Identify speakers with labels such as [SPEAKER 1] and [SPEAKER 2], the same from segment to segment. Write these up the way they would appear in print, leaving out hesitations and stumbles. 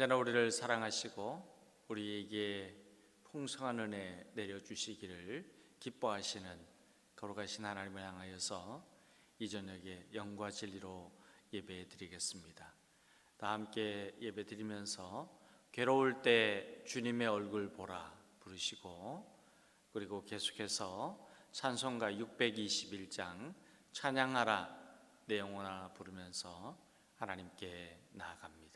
[SPEAKER 1] 언제나 우리를 사랑하시고 우리에게 풍성한 은혜 내려주시기를 기뻐하시는 거룩하신 하나님을 향하여서 이 저녁에 영과 진리로 예배 드리겠습니다. 다 함께 예배 드리면서 괴로울 때 주님의 얼굴 보라 부르시고, 그리고 계속해서 찬송가 621장 찬양하라 내 영혼아 부르면서 하나님께 나아갑니다.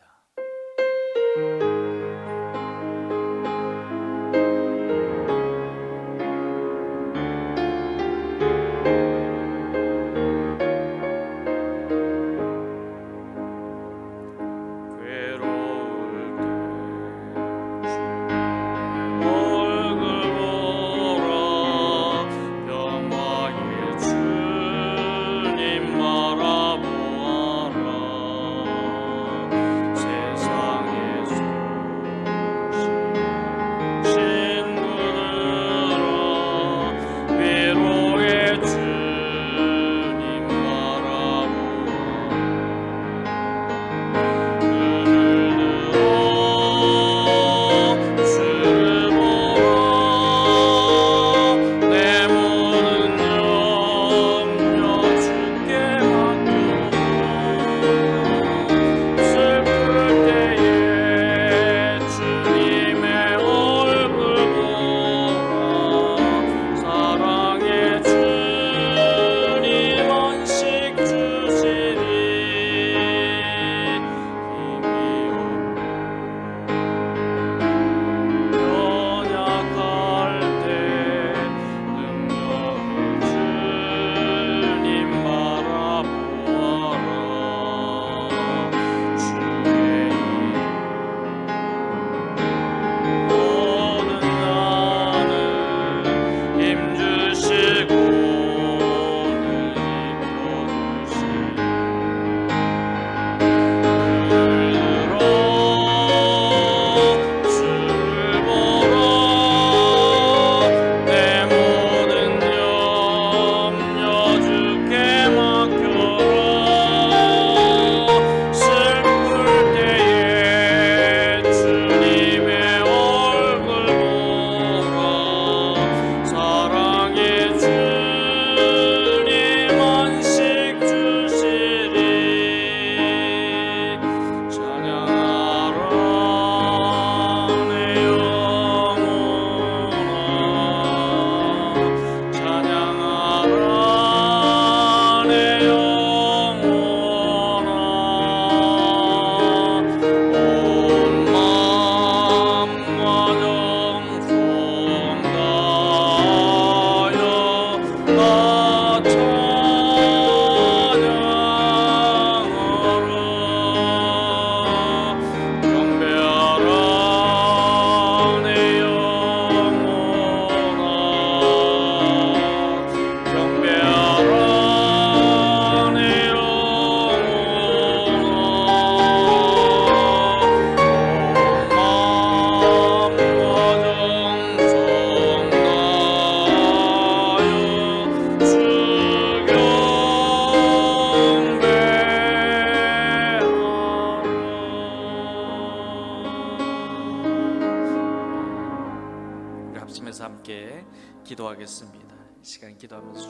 [SPEAKER 1] 함께 기도하겠습니다. 이 시간 기도하면서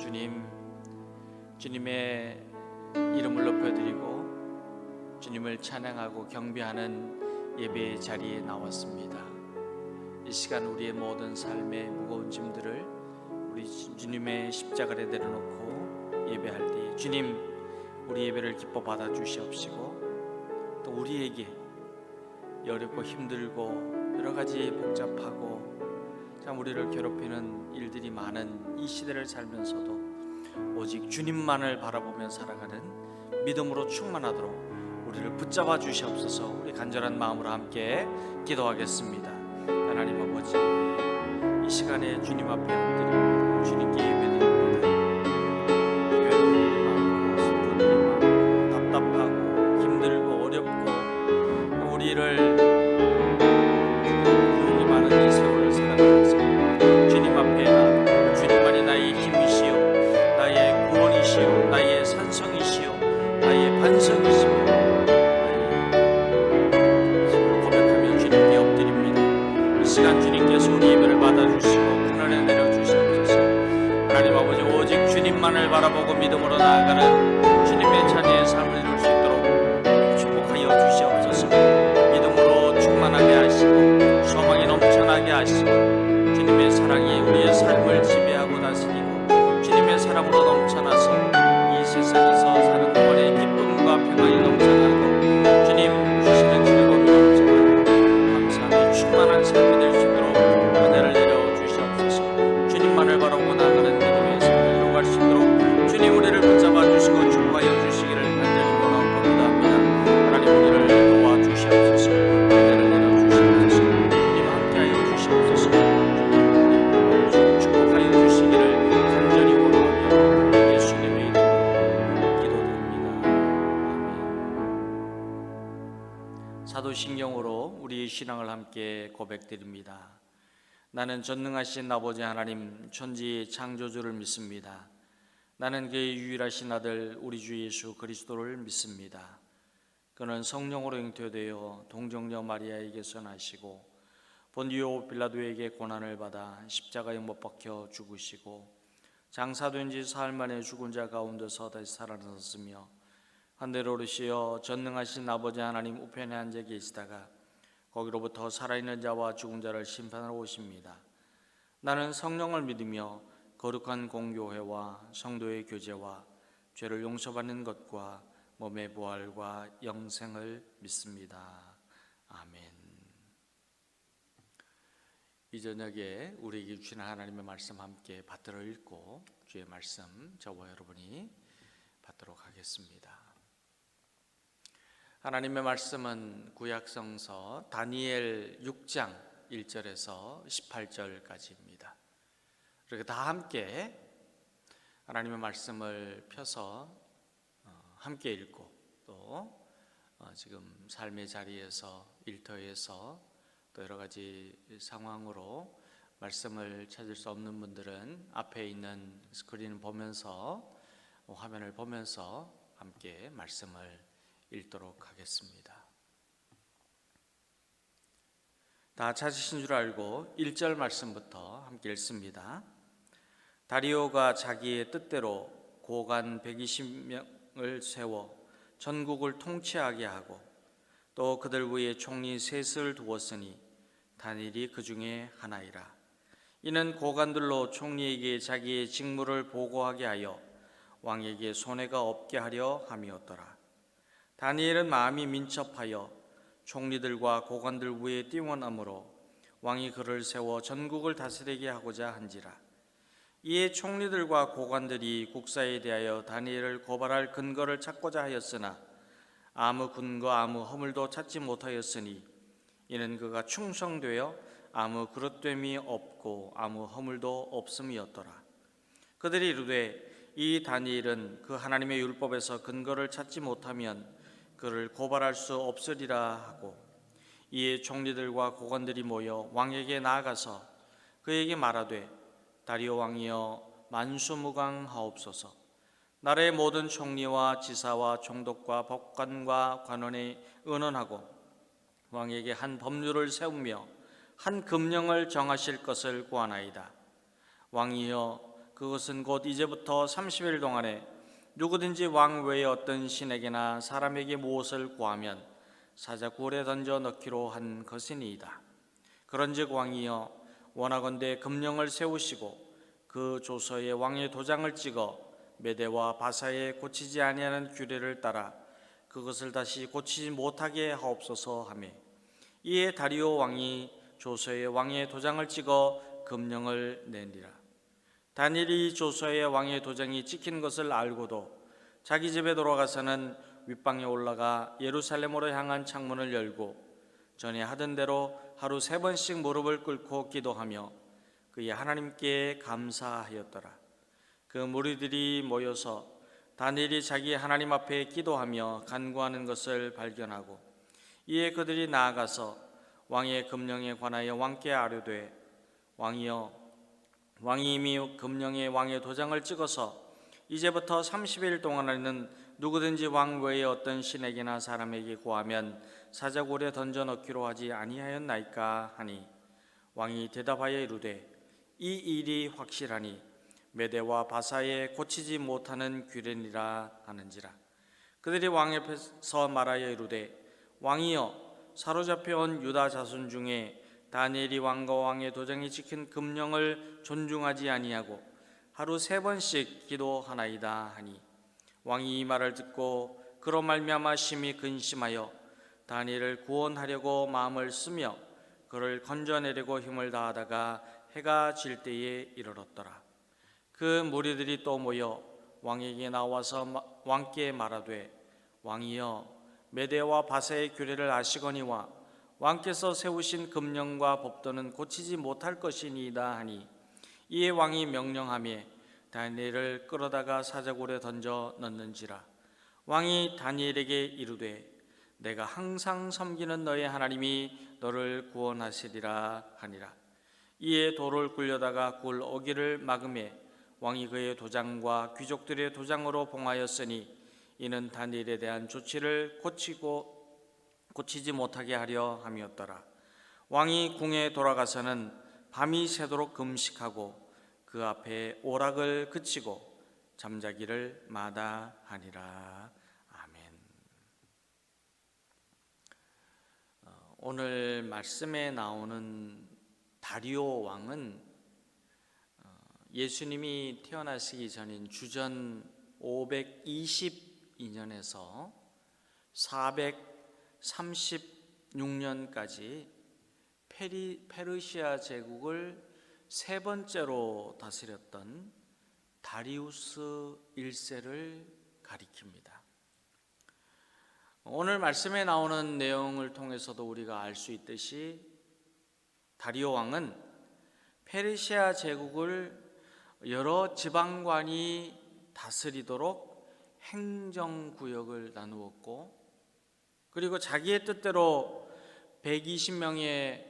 [SPEAKER 1] 주님의 이름을 높여드리고 주님을 찬양하고 경배하는 예배의 자리에 나왔습니다. 이 시간 우리의 모든 삶의 무거운 짐들을 우리 주님의 십자가에 내려놓고 예배할 때 주님, 우리 예배를 기뻐 받아 주시옵시고, 또 우리에게 어렵고 힘들고 여러 가지 복잡하고 참 우리를 괴롭히는 일들이 많은 이 시대를 살면서도 오직 주님만을 바라보며 살아가는 믿음으로 충만하도록 우리를 붙잡아 주시옵소서. 우리 간절한 마음으로 함께 기도하겠습니다. 하나님 아버지, 이 시간에 주님 앞에 엎드립니다. 주님께 예배드립니다. 괴로운 일이 많고 슬픈 일이 많고 답답하고 힘들고 어렵고 우리를 많은 이 세월을 살아가면서 주님 앞에 나아가고 주님만이 나의 힘이시요 나의 구원이시요 나의 산성이시요 나의 반성이시며 나의 힘을 고백합니다. 주님만을 바라보고 믿음으로 나아가는 주님의 자녀의 삶을 이룰 수 있도록 축복하여 주시옵소서. 믿음으로 충만하게 하시고 소망이 넘쳐나게 하시고 주님의 사랑이 우리의 삶을 지배하고 다스리고 주님의 사랑으로 넘쳐나서 이 세상에서 사는 동안에 기쁨과 평안이 넘쳐나고 주님 주시는 즐거움이 넘쳐나고 감사함이 충만한 삶이 될 수 있도록 은혜를 내려 주시옵소서. 주님만을 바라보고 나아가는 믿음의 삶을 이루어갈 수 있도록 주님 우리를 붙잡아 주시고 축복하여 주시기를 간절히 원하고 기도합니다. 하나님 우리를 도와주시옵소서. 은혜를 내려 주시옵소서. 주님 함께하여 주시옵소서. 주님 축복하여 주시기를 간절히 원하며 예수님의 이름으로 기도드립니다. 아멘. 사도신경으로 우리의 신앙을 함께 고백드립니다. 나는 전능하신 아버지 하나님 천지의 창조주를 믿습니다. 나는 그의 유일하신 아들 우리 주 예수 그리스도를 믿습니다. 그는 성령으로 잉태되어 동정녀 마리아에게서 나시고 본디오 빌라도에게 고난을 받아 십자가에 못 박혀 죽으시고 장사된 지 사흘 만에 죽은 자 가운데서 다시 살아나셨으며 하늘에 오르시어 전능하신 아버지 하나님 우편에 앉아 계시다가 거기로부터 살아있는 자와 죽은 자를 심판하러 오십니다. 나는 성령을 믿으며 거룩한 공교회와 성도의 교제와 죄를 용서받는 것과 몸의 부활과 영생을 믿습니다. 아멘. 이 저녁에 우리에게 주신 하나님의 말씀 함께 받들어 읽고 주의 말씀 저와 여러분이 받도록 하겠습니다. 하나님의 말씀은 구약성서 다니엘 6장 1절에서 18절까지입니다. 그렇게 다 함께 하나님의 말씀을 펴서 함께 읽고 또 지금 삶의 자리에서 일터에서 또 여러 가지 상황으로 말씀을 찾을 수 없는 분들은 앞에 있는 스크린을 보면서 화면을 보면서 함께 말씀을 읽도록 하겠습니다. 다 찾으신 줄 알고 1절 말씀부터 함께 읽습니다. 다리오가 자기의 뜻대로 고관 120명을 세워 전국을 통치하게 하고 또 그들 위에 총리 셋을 두었으니 다니엘이 그 중에 하나이라. 이는 고관들로 총리에게 자기의 직무를 보고하게 하여 왕에게 손해가 없게 하려 함이었더라. 다니엘은 마음이 민첩하여 총리들과 고관들 위에 뛰어나므로 왕이 그를 세워 전국을 다스리게 하고자 한지라. 이에 총리들과 고관들이 국사에 대하여 다니엘을 고발할 근거를 찾고자 하였으나 아무 근거 아무 허물도 찾지 못하였으니 이는 그가 충성되어 아무 그릇됨이 없고 아무 허물도 없음이었더라. 그들이 이르되 이 다니엘은 그 하나님의 율법에서 근거를 찾지 못하면 그를 고발할 수 없으리라 하고 이에 총리들과 고관들이 모여 왕에게 나아가서 그에게 말하되 다리오 왕이여 만수무강하옵소서. 나라의 모든 총리와 지사와 총독과 법관과 관원에 의논하고 왕에게 한 법률을 세우며 한 금령을 정하실 것을 구하나이다. 왕이여 그것은 곧 이제부터 30일 동안에 누구든지 왕 외에 어떤 신에게나 사람에게 무엇을 구하면 사자굴에 던져 넣기로 한 것이니이다. 그런즉 왕이여 원하건대 금령을 세우시고 그 조서에 왕의 도장을 찍어 메대와 바사에 고치지 아니하는 규례를 따라 그것을 다시 고치지 못하게 하옵소서 하며 이에 다리오 왕이 조서에 왕의 도장을 찍어 금령을 내니라. 다니엘이 조서에 왕의 도장이 찍힌 것을 알고도 자기 집에 돌아가서는 윗방에 올라가 예루살렘으로 향한 창문을 열고 전에 하던 대로 하루 3번씩 무릎을 꿇고 기도하며 그의 하나님께 감사하였더라. 그 무리들이 모여서 다니엘이 자기 하나님 앞에 기도하며 간구하는 것을 발견하고 이에 그들이 나아가서 왕의 금령에 관하여 왕께 아뢰되 왕이여 왕이 이미 금령에 왕의 도장을 찍어서 이제부터 30일 동안에는 누구든지 왕 외에 어떤 신에게나 사람에게 구하면 사자굴에 던져 넣기로 하지 아니하였나이까 하니 왕이 대답하여 이르되 이 일이 확실하니 메대와 바사에 고치지 못하는 귀련이라 하는지라. 그들이 왕 앞에서 말하여 이르되 왕이여, 사로잡혀 온 유다 자손 중에 다니엘이 왕과 왕의 도장이 찍힌 금령을 존중하지 아니하고 하루 3번씩 기도하나이다 하니, 왕이 이 말을 듣고 그로 말미암아 심히 근심하여 다니엘을 구원하려고 마음을 쓰며 그를 건져내려고 힘을 다하다가 해가 질 때에 이르렀더라. 그 무리들이 또 모여 왕에게 나와서 왕께 말하되 왕이여, 메대와 바사의 규례를 아시거니와 왕께서 세우신 금령과 법도는 고치지 못할 것이니이다 하니, 이에 왕이 명령하며 다니엘을 끌어다가 사자굴에 던져 넣는지라. 왕이 다니엘에게 이르되 내가 항상 섬기는 너의 하나님이 너를 구원하시리라 하니라. 이에 돌을 굴려다가 굴 어기를 막음에 왕이 그의 도장과 귀족들의 도장으로 봉하였으니, 이는 다니엘에 대한 조치를 고치지 못하게 하려 함이었더라. 왕이 궁에 돌아가서는 밤이 새도록 금식하고 그 앞에 오락을 그치고 잠자기를 마다하니라. 아멘. 오늘 말씀에 나오는 다리오 왕은 예수님이 태어나시기 전인 주전 522년에서 436년까지 페르시아 제국을 3번째로 다스렸던 다리우스 1세를 가리킵니다. 오늘 말씀에 나오는 내용을 통해서도 우리가 알 수 있듯이 다리오 왕은 페르시아 제국을 여러 지방관이 다스리도록 행정구역을 나누었고, 그리고 자기의 뜻대로 120명의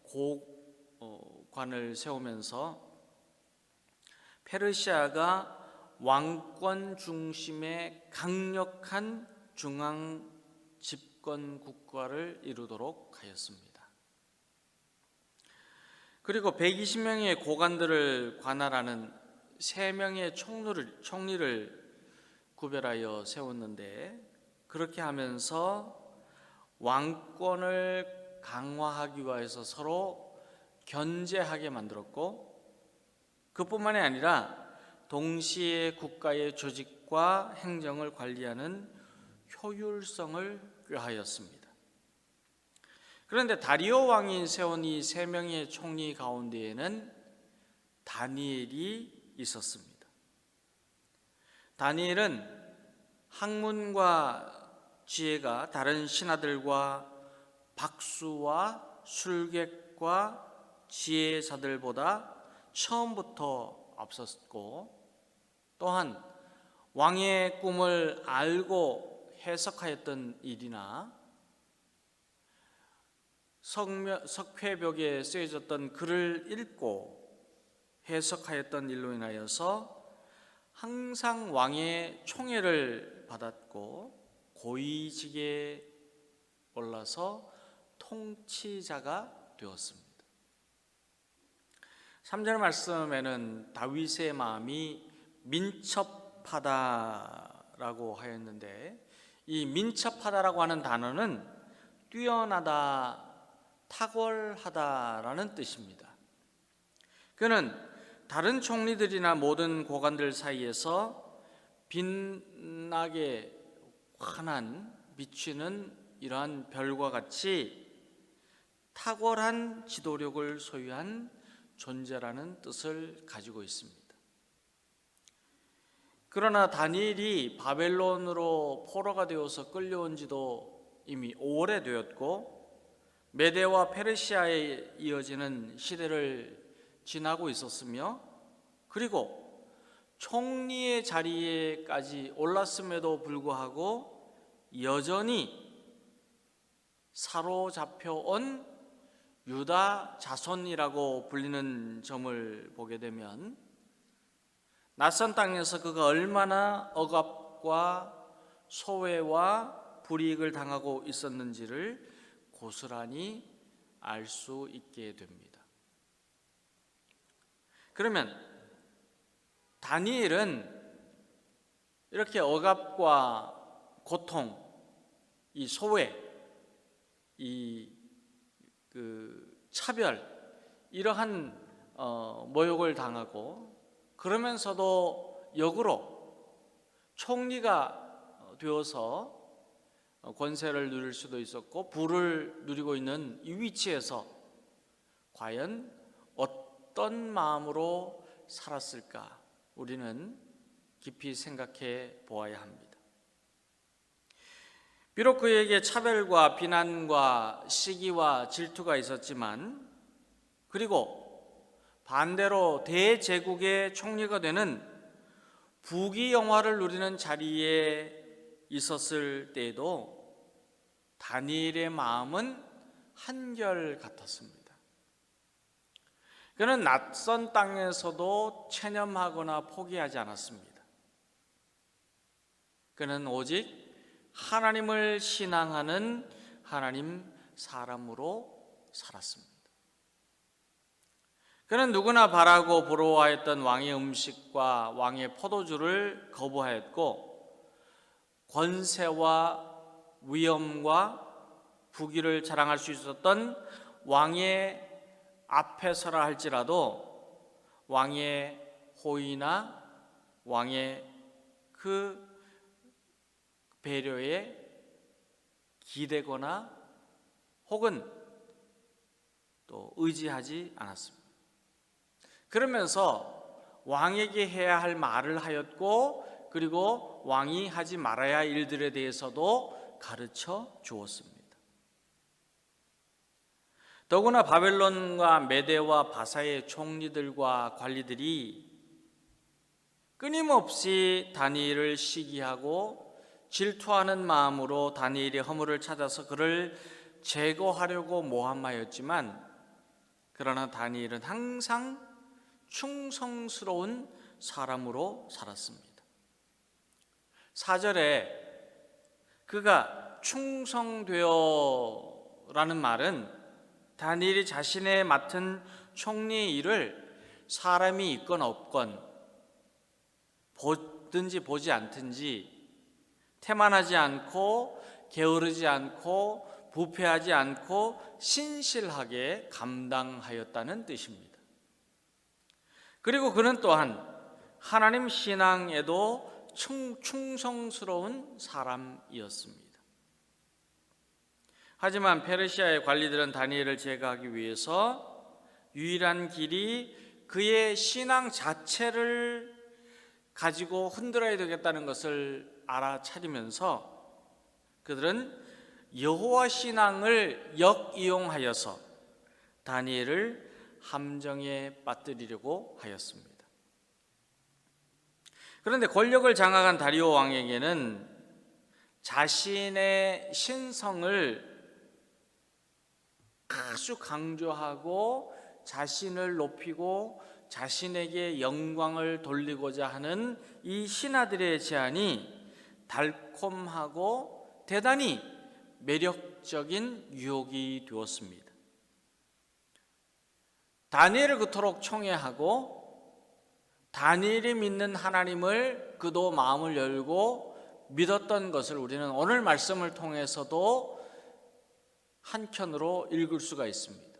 [SPEAKER 1] 고관을 세우면서 페르시아가 왕권 중심의 강력한 중앙 집권 국가를 이루도록 하였습니다. 그리고 120명의 고관들을 관할하는 3명의 총리를 구별하여 세웠는데, 그렇게 하면서 왕권을 강화하기 위해서 서로 견제하게 만들었고, 그뿐만이 아니라 동시에 국가의 조직과 행정을 관리하는 효율성을 꾀하였습니다. 그런데 다리오 왕이 세운 이 3명의 총리 가운데에는 다니엘이 있었습니다. 다니엘은 학문과 지혜가 다른 신하들과 박수와 술객과 지혜자들보다 처음부터 앞섰고, 또한 왕의 꿈을 알고 해석하였던 일이나 석회벽에 쓰여졌던 글을 읽고 해석하였던 일로 인하여서 항상 왕의 총애를 받았고 고위직에 올라서 통치자가 되었습니다. 3절 말씀에는 다윗의 마음이 민첩하다라고 하였는데, 이 민첩하다라고 하는 단어는 뛰어나다, 탁월하다라는 뜻입니다. 그는 다른 총리들이나 모든 고관들 사이에서 빛나게 환한 비치는 이러한 별과 같이 탁월한 지도력을 소유한 존재라는 뜻을 가지고 있습니다. 그러나 다니엘이 바벨론으로 포로가 되어서 끌려온 지도 이미 오래되었고, 메대와 페르시아에 이어지는 시대를 지나고 있었으며, 그리고 총리의 자리에까지 올랐음에도 불구하고 여전히 사로잡혀온 유다 자손이라고 불리는 점을 보게 되면, 낯선 땅에서 그가 얼마나 억압과 소외와 불이익을 당하고 있었는지를 고스란히 알 수 있게 됩니다. 그러면 다니엘은 이렇게 억압과 고통, 이 소외, 이 차별, 이러한 모욕을 당하고, 그러면서도 역으로 총리가 되어서 권세를 누릴 수도 있었고 부를 누리고 있는 이 위치에서 과연 어떤 마음으로 살았을까, 우리는 깊이 생각해 보아야 합니다. 비록 그에게 차별과 비난과 시기와 질투가 있었지만, 그리고 반대로 대제국의 총리가 되는 부귀영화를 누리는 자리에 있었을 때에도 다니엘의 마음은 한결같았습니다. 그는 낯선 땅에서도 체념하거나 포기하지 않았습니다. 그는 오직 하나님을 신앙하는 하나님 사람으로 살았습니다. 그는 누구나 바라고 부러워했던 왕의 음식과 왕의 포도주를 거부하였고, 권세와 위엄과 부귀를 자랑할 수 있었던 왕의 앞에서라 할지라도 왕의 호의나 왕의 그 배려에 기대거나 혹은 또 의지하지 않았습니다. 그러면서 왕에게 해야 할 말을 하였고, 그리고 왕이 하지 말아야 할 일들에 대해서도 가르쳐 주었습니다. 더구나 바벨론과 메대와 바사의 총리들과 관리들이 끊임없이 다니엘을 시기하고 질투하는 마음으로 다니엘의 허물을 찾아서 그를 제거하려고 모함하였지만, 그러나 다니엘은 항상 충성스러운 사람으로 살았습니다. 4절에 그가 충성되어라는 말은 다니엘이 자신의 맡은 총리의 일을 사람이 있건 없건, 보든지 보지 않든지 태만하지 않고 게으르지 않고 부패하지 않고 신실하게 감당하였다는 뜻입니다. 그리고 그는 또한 하나님 신앙에도 충성스러운 사람이었습니다. 하지만 페르시아의 관리들은 다니엘을 제거하기 위해서 유일한 길이 그의 신앙 자체를 가지고 흔들어야 되겠다는 것을 알아차리면서 그들은 여호와 신앙을 역이용하여서 다니엘을 함정에 빠뜨리려고 하였습니다. 그런데 권력을 장악한 다리오 왕에게는 자신의 신성을 아주 강조하고 자신을 높이고 자신에게 영광을 돌리고자 하는 이 신하들의 제안이 달콤하고 대단히 매력적인 유혹이 되었습니다. 다니엘을 그토록 청해하고 다니엘이 믿는 하나님을 그도 마음을 열고 믿었던 것을 우리는 오늘 말씀을 통해서도 한켠으로 읽을 수가 있습니다.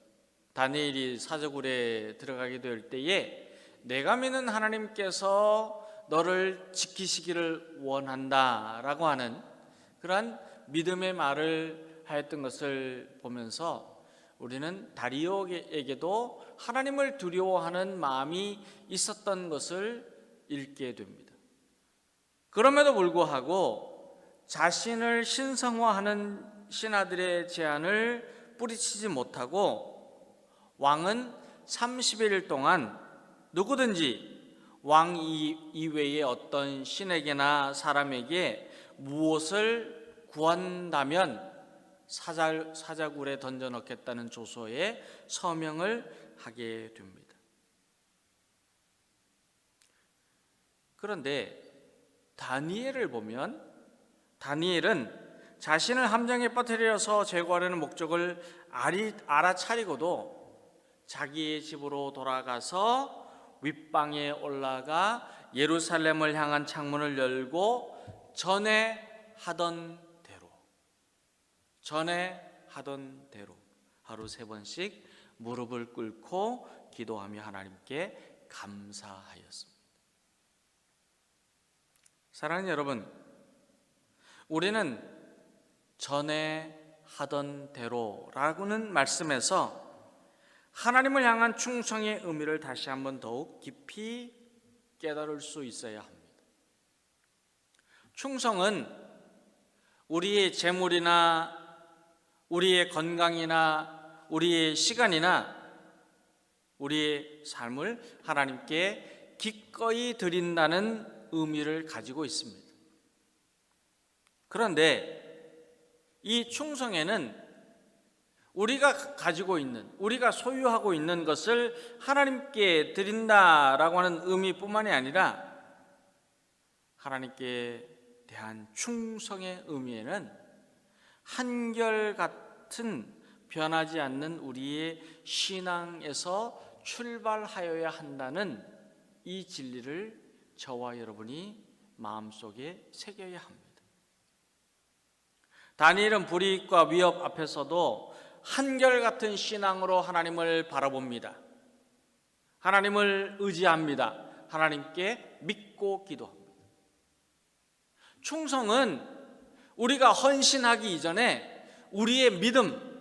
[SPEAKER 1] 다니엘이 사저굴에 들어가게 될 때에 내가 믿는 하나님께서 너를 지키시기를 원한다 라고 하는 그러한 믿음의 말을 하였던 것을 보면서 우리는 다리오에게도 하나님을 두려워하는 마음이 있었던 것을 읽게 됩니다. 그럼에도 불구하고 자신을 신성화하는 신하들의 제안을 뿌리치지 못하고 왕은 30일 동안 누구든지 왕 이외의 어떤 신에게나 사람에게 무엇을 구한다면 사자굴에 던져넣겠다는 조서에 서명을 하게 됩니다. 그런데 다니엘을 보면 다니엘은 자신을 함정에 빠뜨려서 제거하려는 목적을 알아차리고도 자기의 집으로 돌아가서 윗방에 올라가 예루살렘을 향한 창문을 열고 전에 하던 대로 하루 3번씩 무릎을 꿇고 기도하며 하나님께 감사하였습니다. 사랑하는 여러분, 우리는 전에 하던 대로라고는 말씀에서 하나님을 향한 충성의 의미를 다시 한번 더욱 깊이 깨달을 수 있어야 합니다. 충성은 우리의 재물이나 우리의 건강이나 우리의 시간이나 우리의 삶을 하나님께 기꺼이 드린다는 의미를 가지고 있습니다. 그런데 이 충성에는 우리가 가지고 있는, 우리가 소유하고 있는 것을 하나님께 드린다라고 하는 의미뿐만이 아니라 하나님께 대한 충성의 의미에는 한결같은 변하지 않는 우리의 신앙에서 출발하여야 한다는 이 진리를 저와 여러분이 마음속에 새겨야 합니다. 다니엘은 불이익과 위협 앞에서도 한결같은 신앙으로 하나님을 바라봅니다. 하나님을 의지합니다. 하나님께 믿고 기도합니다. 충성은 우리가 헌신하기 이전에 우리의 믿음,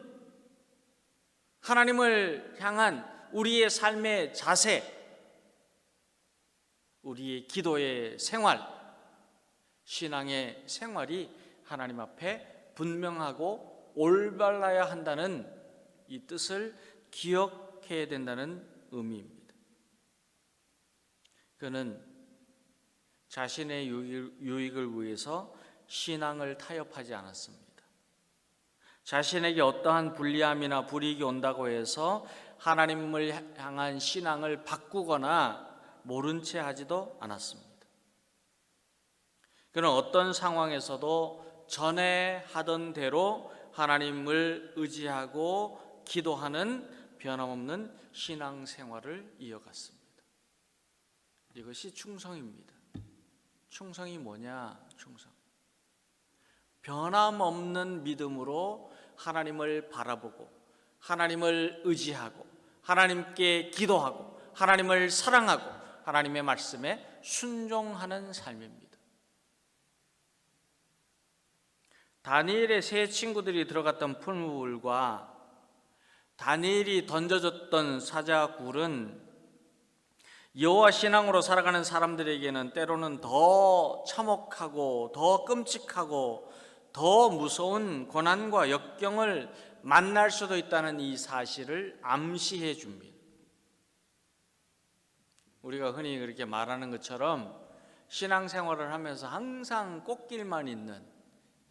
[SPEAKER 1] 하나님을 향한 우리의 삶의 자세, 우리의 기도의 생활, 신앙의 생활이 하나님 앞에 분명하고 올바라야 한다는 이 뜻을 기억해야 된다는 의미입니다. 그는 자신의 유익을 위해서 신앙을 타협하지 않았습니다. 자신에게 어떠한 불리함이나 불이익이 온다고 해서 하나님을 향한 신앙을 바꾸거나 모른 채 하지도 않았습니다. 그는 어떤 상황에서도 전에 하던 대로 하나님을 의지하고 기도하는 변함없는 신앙생활을 이어갔습니다. 이것이 충성입니다. 충성이 뭐냐? 충성. 변함없는 믿음으로 하나님을 바라보고 하나님을 의지하고 하나님께 기도하고 하나님을 사랑하고 하나님의 말씀에 순종하는 삶입니다. 다니엘의 세 친구들이 들어갔던 풀무불과 다니엘이 던져줬던 사자굴은 여호와 신앙으로 살아가는 사람들에게는 때로는 더 참혹하고 더 끔찍하고 더 무서운 고난과 역경을 만날 수도 있다는 이 사실을 암시해 줍니다. 우리가 흔히 그렇게 말하는 것처럼 신앙생활을 하면서 항상 꽃길만 있는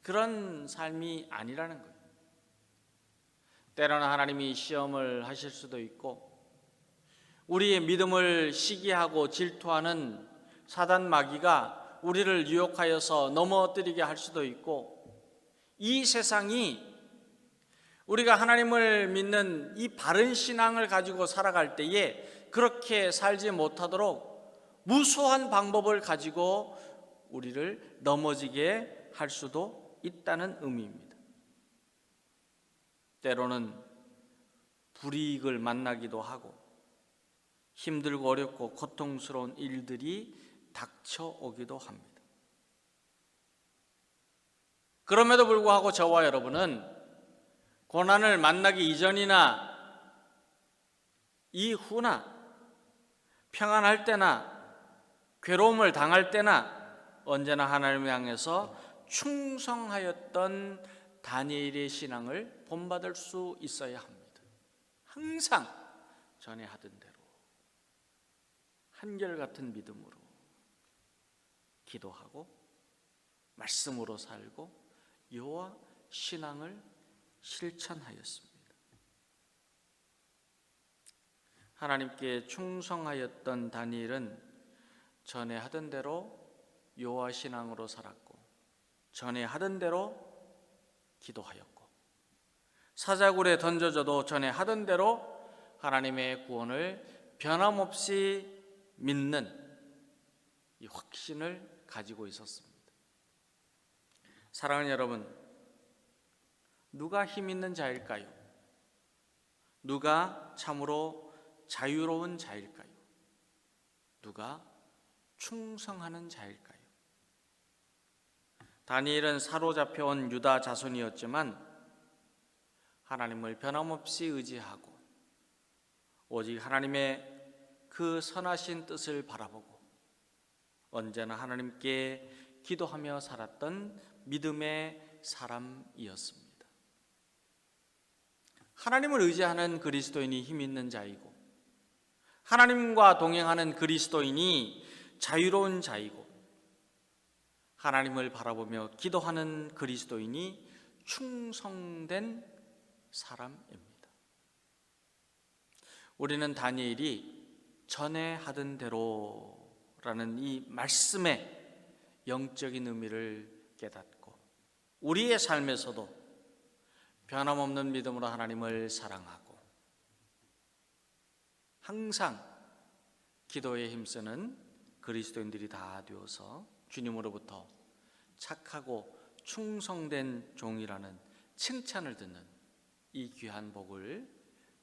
[SPEAKER 1] 그런 삶이 아니라는 거예요. 때로는 하나님이 시험을 하실 수도 있고 우리의 믿음을 시기하고 질투하는 사단 마귀가 우리를 유혹하여서 넘어뜨리게 할 수도 있고 이 세상이 우리가 하나님을 믿는 이 바른 신앙을 가지고 살아갈 때에 그렇게 살지 못하도록 무수한 방법을 가지고 우리를 넘어지게 할 수도 있다는 의미입니다. 때로는 불이익을 만나기도 하고 힘들고 어렵고 고통스러운 일들이 닥쳐오기도 합니다. 그럼에도 불구하고 저와 여러분은 고난을 만나기 이전이나 이후나 평안할 때나 괴로움을 당할 때나 언제나 하나님을 향해서 충성하였던 다니엘의 신앙을 본받을 수 있어야 합니다. 항상 전에 하던 대로 한결같은 믿음으로 기도하고 말씀으로 살고 여호와 신앙을 실천하였습니다. 하나님께 충성하였던 다니엘은 전에 하던 대로 여호와 신앙으로 살았고 전에 하던 대로 기도하였고 사자굴에 던져져도 전에 하던 대로 하나님의 구원을 변함없이 믿는 이 확신을 가지고 있었습니다. 사랑하는 여러분, 누가 힘 있는 자일까요? 누가 참으로 자유로운 자일까요? 누가 충성하는 자일까요? 다니엘은 사로잡혀온 유다 자손이었지만 하나님을 변함없이 의지하고 오직 하나님의 그 선하신 뜻을 바라보고 언제나 하나님께 기도하며 살았던 믿음의 사람이었습니다. 하나님을 의지하는 그리스도인이 힘 있는 자이고 하나님과 동행하는 그리스도인이 자유로운 자이고 하나님을 바라보며 기도하는 그리스도인이 충성된 사람입니다. 우리는 다니엘이 전에 하던 대로라는 이 말씀의 영적인 의미를 깨닫고 우리의 삶에서도 변함없는 믿음으로 하나님을 사랑하고 항상 기도에 힘쓰는 그리스도인들이 다 되어서 주님으로부터 착하고 충성된 종이라는 칭찬을 듣는 이 귀한 복을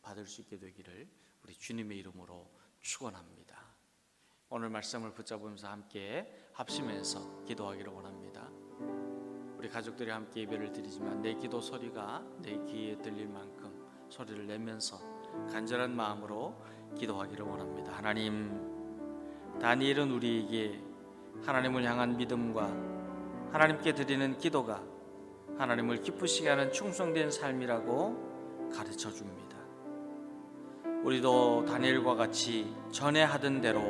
[SPEAKER 1] 받을 수 있게 되기를 우리 주님의 이름으로 축원합니다. 오늘 말씀을 붙잡으면서 함께 합심해서 기도하기를 원합니다. 우리 가족들이 함께 예배를 드리지만 내 기도 소리가 내 귀에 들릴 만큼 소리를 내면서 간절한 마음으로 기도하기를 원합니다. 하나님, 다니엘은 우리에게 하나님을 향한 믿음과 하나님께 드리는 기도가 하나님을 기쁘시게 하는 충성된 삶이라고 가르쳐 줍니다. 우리도 다니엘과 같이 전에 하던 대로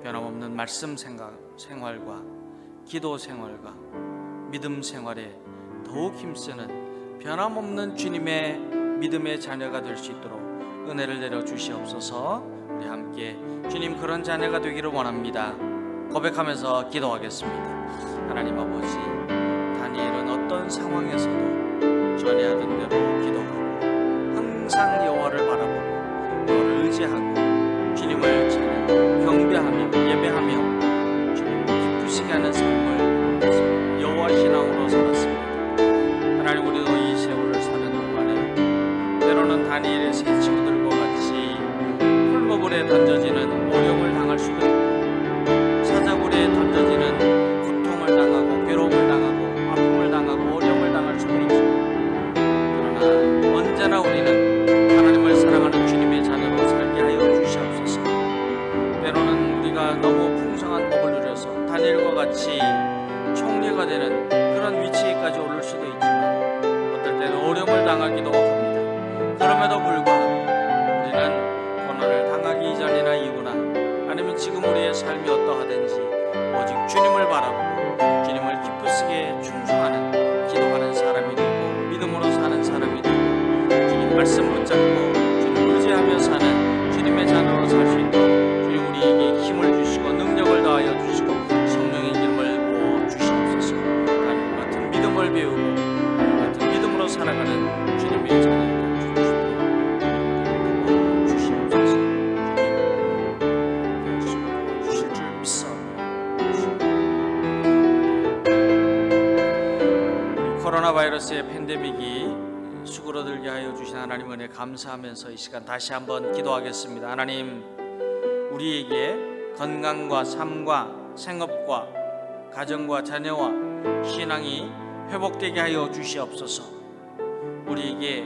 [SPEAKER 1] 변함없는 말씀 생활과 기도 생활과 믿음 생활에 더욱 힘쓰는 변함없는 주님의 믿음의 자녀가 될 수 있도록 은혜를 내려 주시옵소서. 우리 함께 주님 그런 자녀가 되기를 원합니다. 고백하면서 기도하겠습니다. 하나님 아버지, 다니엘은 어떤 상황에서도 전에 하던 대로 기도하고 항상 여호와를 바라보고 여호와를 의지하고 주님을 찬양 경배하며 예배하며 주님을 기쁘시게 하는 삶을 여호와 신앙으로 살았습니다. 하나님, 우리도 이 세월을 사는 동안에 때로는 다니엘의 세 친구들과 같이 풀무불에 던져지는 어려움을 당할 수도 있고 사자굴에 던져지는 고통을 당하고 괴로움을 당하고 아픔을 당하고 어려움을 당할 수도 있지만 그러나 언제나 우리는 하나님을 사랑하는 주님의 자녀로 살게 하여 주시옵소서. 때로는 우리가 너무 풍성한 복을 누려서 다니엘과 같이 총리가 되는 그런 위치에까지 오를 수도 있지만 어떨 때는 어려움을 당하기도 합니다. 그럼에도 불구하고 우리는 고난을 당하기 이전이나 이후나 아니면 지금 우리의 삶이 어떠하든지 오직 주님을 바라보고 주님을 기쁘시게 충성하는 기도하는 사람이 되고 믿음으로 사는 사람이 되고 주님 말씀 붙잡고 주님 의지하며 사는 주님의 자녀로 살 수 있도록 주님 우리에게 힘을 주시고 능력을 더하여 주시고 성령의 기름을 부어 주시옵소서. 하나님 같은 믿음을 배우고 하나님 같은 믿음으로 살아가는 주님의 자녀가 주시옵소서. 주님 주실 줄 믿사옵니다. 코로나 바이러스의 팬데믹이 수그러들게 하여 주신 하나님 은혜 감사하면서 이 시간 다시 한번 기도하겠습니다. 하나님, 우리에게 건강과 삶과 생업과 가정과 자녀와 신앙이 회복되게 하여 주시옵소서. 우리에게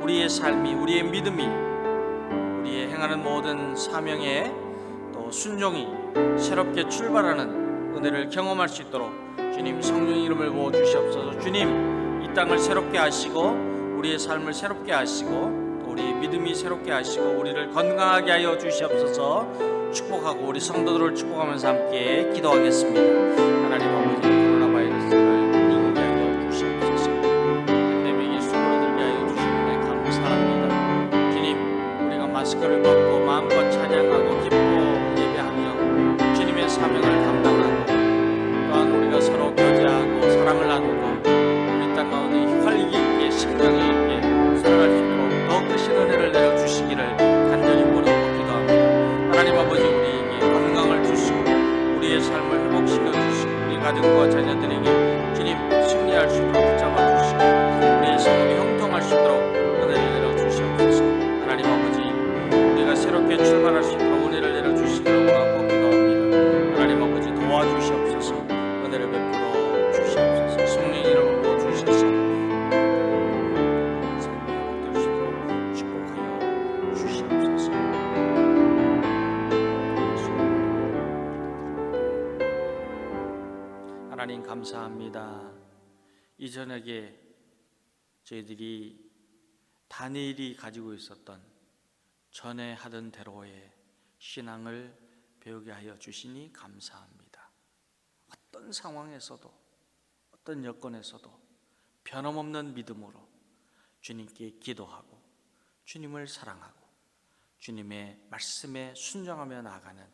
[SPEAKER 1] 우리의 삶이 우리의 믿음이 우리의 행하는 모든 사명에 또 순종이 새롭게 출발하는 은혜를 경험할 수 있도록 주님 성령의 이름을 부어 주시옵소서. 주님, 이 땅을 새롭게 하시고 우리의 삶을 새롭게 하시고 또 우리의 믿음이 새롭게 하시고 우리를 건강하게 하여 주시옵소서. 축복하고 우리 성도들을 축복하면서 함께 기도하겠습니다. 하나님 아버지, 코로나 바이러스를 이기게 하여 주시옵소서. 팬데믹이 수그러들게 하여 주시는 데 감사합니다. 주님, 우리가 마스크를 벗고 마음껏 찬양하고 기뻐 예배하며 주님의 사명을 감당하고 또한 우리가 서로 교제하고 사랑을 나누고 우리 땅 가운데 활기 있게 신경이 있게 살아갈 수 있도록 더 크신 은혜를 내려주시기를 간절히 원하고 기도합니다. 하나님 아버지, 우리에게 건강을 주시고 가정과 자녀들에게 주님 승리할 수 있도록 붙잡아 주시고 우리의 삶이 형통할 수 있도록 은혜를 내려 주시옵소서. 하나님 아버지, 우리가 새롭게 출발할 수 있도록 은혜를 내려 주시기를 원하고 기도합니다. 하나님 아버지, 도와주시옵소서. 은혜를 베풀어 주시옵소서. 성령 이름으로 주셔서 삶이 회복될 수 있도록 축복하여 주시옵소서. 하나님 감사합니다. 이 저녁에 저희들이 다니엘이 가지고 있었던 전에 하던 대로의 신앙을 배우게 하여 주시니 감사합니다. 어떤 상황에서도 어떤 여건에서도 변함없는 믿음으로 주님께 기도하고 주님을 사랑하고 주님의 말씀에 순종하며 나아가는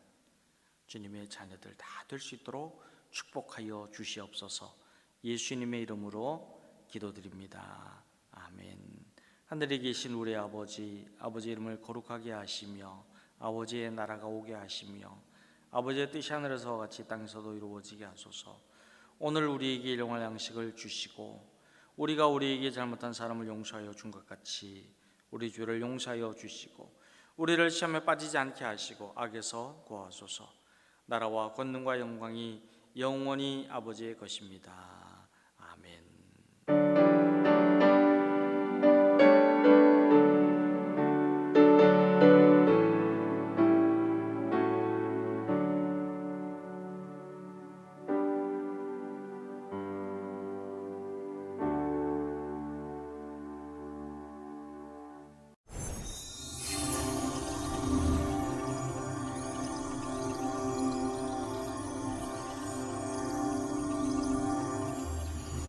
[SPEAKER 1] 주님의 자녀들 다 될 수 있도록 축복하여 주시옵소서. 예수님의 이름으로 기도드립니다. 아멘. 하늘에 계신 우리 아버지, 아버지 이름을 거룩하게 하시며 아버지의 나라가 오게 하시며 아버지의 뜻이 하늘에서와 같이 땅에서도 이루어지게 하소서. 오늘 우리에게 일용할 양식을 주시고 우리가 우리에게 잘못한 사람을 용서하여 준 것 같이 우리 죄를 용서하여 주시고 우리를 시험에 빠지지 않게 하시고 악에서 구하소서. 나라와 권능과 영광이 영원히 아버지의 것입니다.